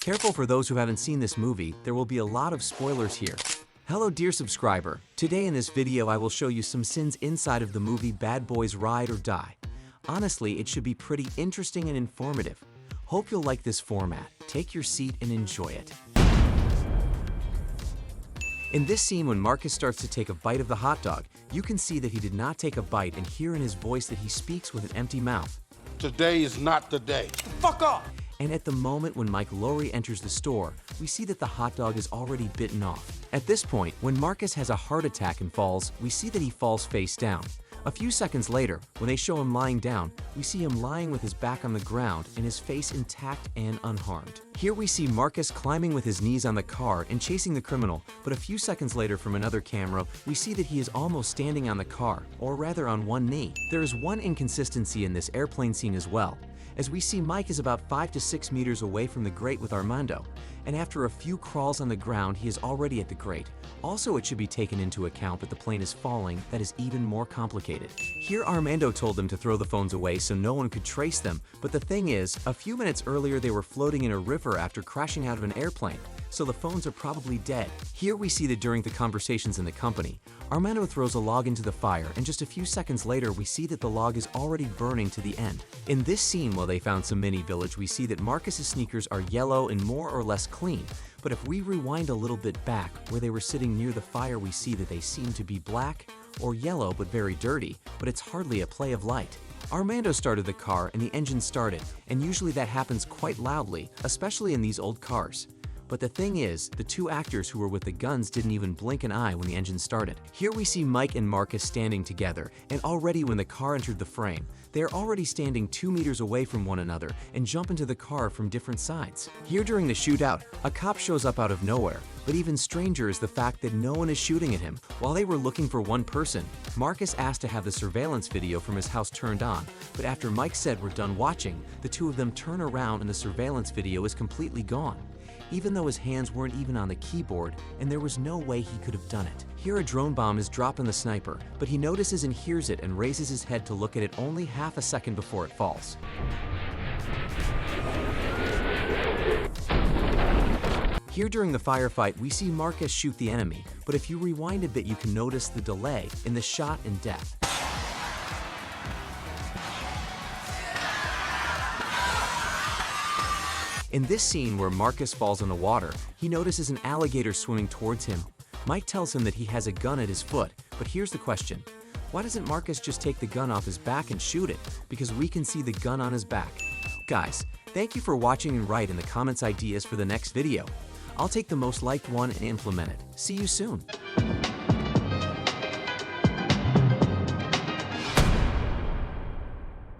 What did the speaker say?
Careful for those who haven't seen this movie, there will be a lot of spoilers here. Hello dear subscriber, today in this video I will show you some sins inside of the movie Bad Boys Ride or Die. Honestly, it should be pretty interesting and informative. Hope you'll like this format. Take your seat and enjoy it. In this scene when Marcus starts to take a bite of the hot dog, you can see that he did not take a bite and hear in his voice that he speaks with an empty mouth. Today is not the day. Fuck off! And at the moment when Mike Lowry enters the store, we see that the hot dog is already bitten off. At this point, when Marcus has a heart attack and falls, we see that he falls face down. A few seconds later, when they show him lying down, we see him lying with his back on the ground and his face intact and unharmed. Here we see Marcus climbing with his knees on the car and chasing the criminal, but a few seconds later from another camera, we see that he is almost standing on the car, or rather on one knee. There is one inconsistency in this airplane scene as well, as we see Mike is about 5 to 6 meters away from the grate with Armando, and after a few crawls on the ground, he is already at the grate. Also, it should be taken into account that the plane is falling, that is even more complicated. Here Armando told them to throw the phones away so no one could trace them, but the thing is, a few minutes earlier they were floating in a river after crashing out of an airplane, so the phones are probably dead. Here we see that during the conversations in the company, Armando throws a log into the fire, and just a few seconds later we see that the log is already burning to the end. In this scene, while they found some mini village, we see that Marcus's sneakers are yellow and more or less clean, but if we rewind a little bit back, where they were sitting near the fire, we see that they seem to be black or yellow but very dirty, but it's hardly a play of light. Armando started the car and the engine started, and usually that happens quite loudly, especially in these old cars. But the thing is, the two actors who were with the guns didn't even blink an eye when the engine started. Here we see Mike and Marcus standing together, and already when the car entered the frame, they are already standing 2 meters away from one another and jump into the car from different sides. Here during the shootout, a cop shows up out of nowhere, but even stranger is the fact that no one is shooting at him. While they were looking for one person, Marcus asked to have the surveillance video from his house turned on, but after Mike said we're done watching, the two of them turn around and the surveillance video is completely gone, even though his hands weren't even on the keyboard and there was no way he could have done it. Here a drone bomb is dropped on the sniper, but he notices and hears it and raises his head to look at it only half a second before it falls. Here during the firefight, we see Marcus shoot the enemy, but if you rewind a bit you can notice the delay in the shot and death. In this scene where Marcus falls in the water, he notices an alligator swimming towards him. Mike tells him that he has a gun at his foot, but here's the question. Why doesn't Marcus just take the gun off his back and shoot it? Because we can see the gun on his back. Guys, thank you for watching and write in the comments ideas for the next video. I'll take the most liked one and implement it. See you soon.